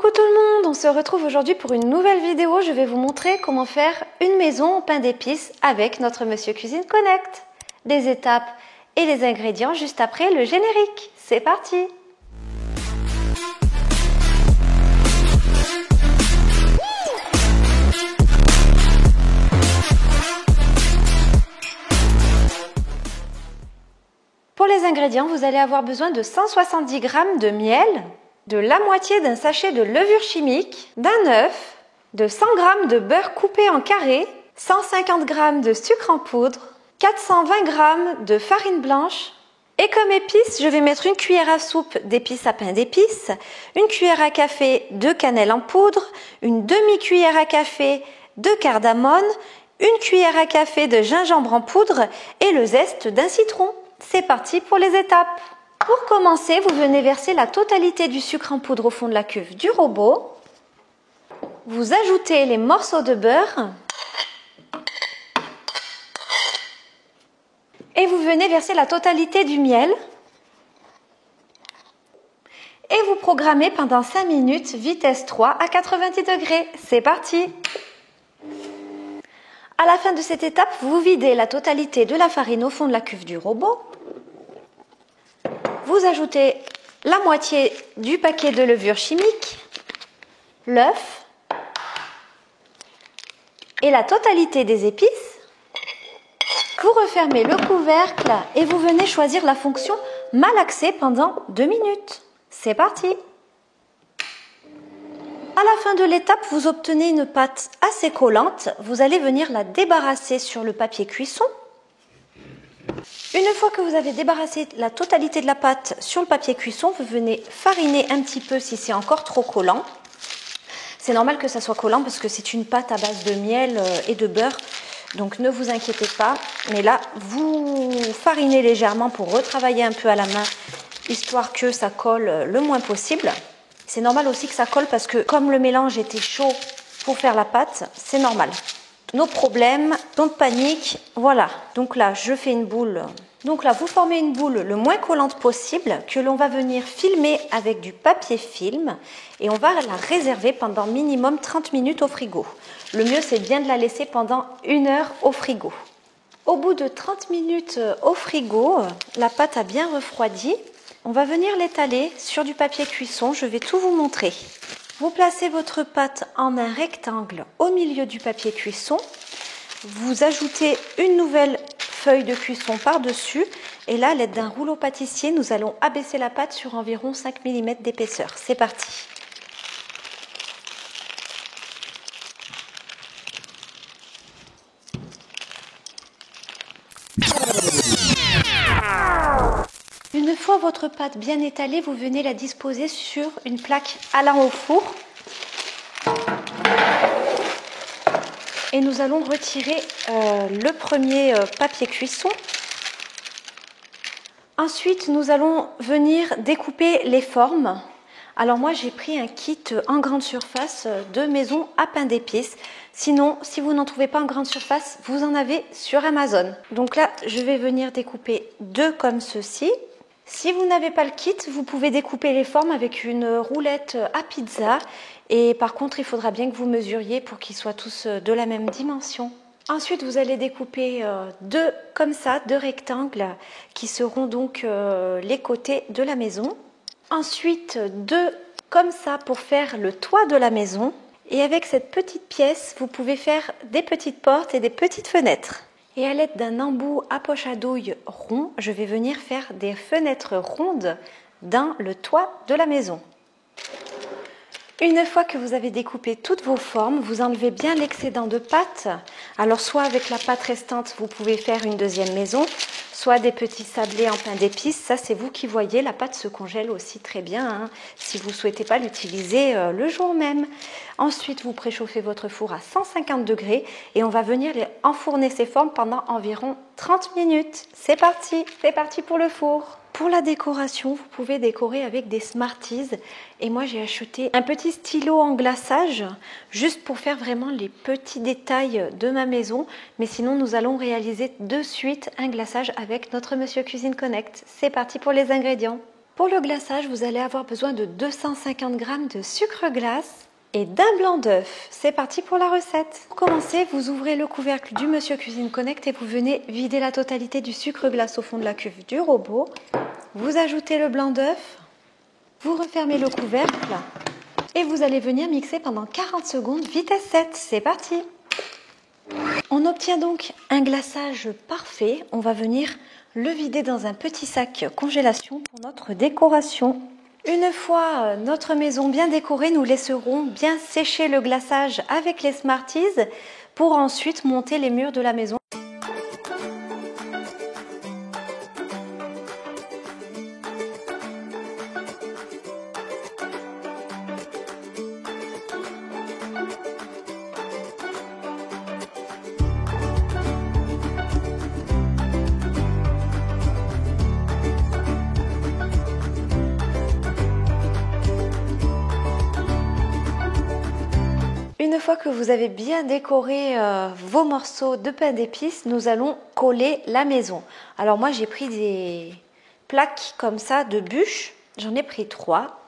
Coucou tout le monde, on se retrouve aujourd'hui pour une nouvelle vidéo. Je vais vous montrer comment faire une maison au pain d'épices avec notre Monsieur Cuisine Connect. Les étapes et les ingrédients juste après le générique. C'est parti! Pour les ingrédients, vous allez avoir besoin de 170 g de miel, de la moitié d'un sachet de levure chimique, d'un œuf, de 100 g de beurre coupé en carrés, 150 g de sucre en poudre, 420 g de farine blanche. Et comme épices, je vais mettre une cuillère à soupe d'épices à pain d'épices, une cuillère à café de cannelle en poudre, une demi-cuillère à café de cardamone, une cuillère à café de gingembre en poudre et le zeste d'un citron. C'est parti pour les étapes. Pour commencer, vous venez verser la totalité du sucre en poudre au fond de la cuve du robot. Vous ajoutez les morceaux de beurre. Et vous venez verser la totalité du miel. Et vous programmez pendant 5 minutes, vitesse 3 à 90 degrés. C'est parti! À la fin de cette étape, vous videz la totalité de la farine au fond de la cuve du robot. Vous ajoutez la moitié du paquet de levure chimique, l'œuf et la totalité des épices. Vous refermez le couvercle et vous venez choisir la fonction malaxer pendant 2 minutes. C'est parti! À la fin de l'étape, vous obtenez une pâte assez collante. Vous allez venir la débarrasser sur le papier cuisson. Une fois que vous avez débarrassé la totalité de la pâte sur le papier cuisson, vous venez fariner un petit peu si c'est encore trop collant. C'est normal que ça soit collant parce que c'est une pâte à base de miel et de beurre. Donc ne vous inquiétez pas. Mais là, vous farinez légèrement pour retravailler un peu à la main, histoire que ça colle le moins possible. C'est normal aussi que ça colle parce que comme le mélange était chaud pour faire la pâte, c'est normal. Nos problèmes, don't panique, voilà. Donc là, je fais une boule. Donc là, vous formez une boule le moins collante possible que l'on va venir filmer avec du papier film et on va la réserver pendant minimum 30 minutes au frigo. Le mieux, c'est bien de la laisser pendant 1 heure au frigo. Au bout de 30 minutes au frigo, la pâte a bien refroidi. On va venir l'étaler sur du papier cuisson, je vais tout vous montrer. Vous placez votre pâte en un rectangle au milieu du papier cuisson. Vous ajoutez une nouvelle feuille de cuisson par-dessus. Et là, à l'aide d'un rouleau pâtissier, nous allons abaisser la pâte sur environ 5 mm d'épaisseur. C'est parti! Une fois votre pâte bien étalée, vous venez la disposer sur une plaque allant au four. Et nous allons retirer le premier papier cuisson. Ensuite, nous allons venir découper les formes. Alors moi, j'ai pris un kit en grande surface de maison à pain d'épices. Sinon, si vous n'en trouvez pas en grande surface, vous en avez sur Amazon. Donc là, je vais venir découper 2 comme ceci. Si vous n'avez pas le kit, vous pouvez découper les formes avec une roulette à pizza. Et par contre, il faudra bien que vous mesuriez pour qu'ils soient tous de la même dimension. Ensuite, vous allez découper 2 comme ça, 2 rectangles qui seront donc les côtés de la maison. Ensuite, 2 comme ça pour faire le toit de la maison. Et avec cette petite pièce, vous pouvez faire des petites portes et des petites fenêtres. Et à l'aide d'un embout à poche à douille rond, je vais venir faire des fenêtres rondes dans le toit de la maison. Une fois que vous avez découpé toutes vos formes, vous enlevez bien l'excédent de pâte. Alors soit avec la pâte restante, vous pouvez faire une deuxième maison, soit des petits sablés en pain d'épices. Ça, c'est vous qui voyez. La pâte se congèle aussi très bien hein, si vous ne souhaitez pas l'utiliser le jour même. Ensuite, vous préchauffez votre four à 150 degrés et on va venir enfourner ces formes pendant environ 30 minutes. C'est parti pour le four. Pour la décoration, vous pouvez décorer avec des Smarties. Et moi, j'ai acheté un petit stylo en glaçage, juste pour faire vraiment les petits détails de ma maison. Mais sinon, nous allons réaliser de suite un glaçage avec notre Monsieur Cuisine Connect. C'est parti pour les ingrédients. Pour le glaçage, vous allez avoir besoin de 250 g de sucre glace et d'un blanc d'œuf. C'est parti pour la recette. Pour commencer, vous ouvrez le couvercle du Monsieur Cuisine Connect et vous venez vider la totalité du sucre glace au fond de la cuve du robot. Vous ajoutez le blanc d'œuf, vous refermez le couvercle et vous allez venir mixer pendant 40 secondes, vitesse 7. C'est parti! On obtient donc un glaçage parfait. On va venir le vider dans un petit sac congélation pour notre décoration. Une fois notre maison bien décorée, nous laisserons bien sécher le glaçage avec les Smarties pour ensuite monter les murs de la maison. Une fois que vous avez bien décoré vos morceaux de pain d'épices, nous allons coller la maison. Alors moi j'ai pris des plaques comme ça de bûches, j'en ai pris 3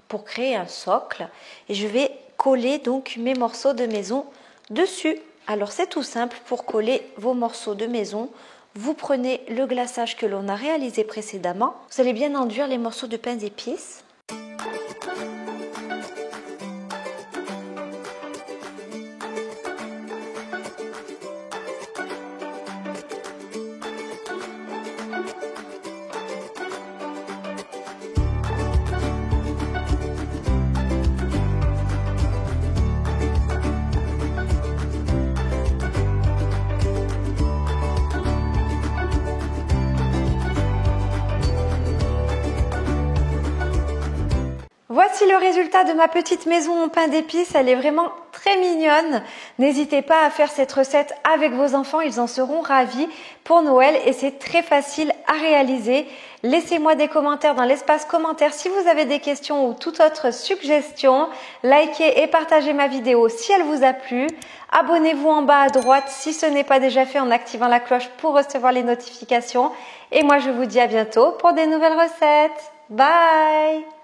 pour créer un socle et je vais coller donc mes morceaux de maison dessus. Alors c'est tout simple, pour coller vos morceaux de maison, vous prenez le glaçage que l'on a réalisé précédemment, vous allez bien enduire les morceaux de pain d'épices. Voici le résultat de ma petite maison en pain d'épices, elle est vraiment très mignonne. N'hésitez pas à faire cette recette avec vos enfants, ils en seront ravis pour Noël et c'est très facile à réaliser. Laissez-moi des commentaires dans l'espace commentaires si vous avez des questions ou toute autre suggestion. Likez et partagez ma vidéo si elle vous a plu. Abonnez-vous en bas à droite si ce n'est pas déjà fait en activant la cloche pour recevoir les notifications. Et moi je vous dis à bientôt pour des nouvelles recettes. Bye!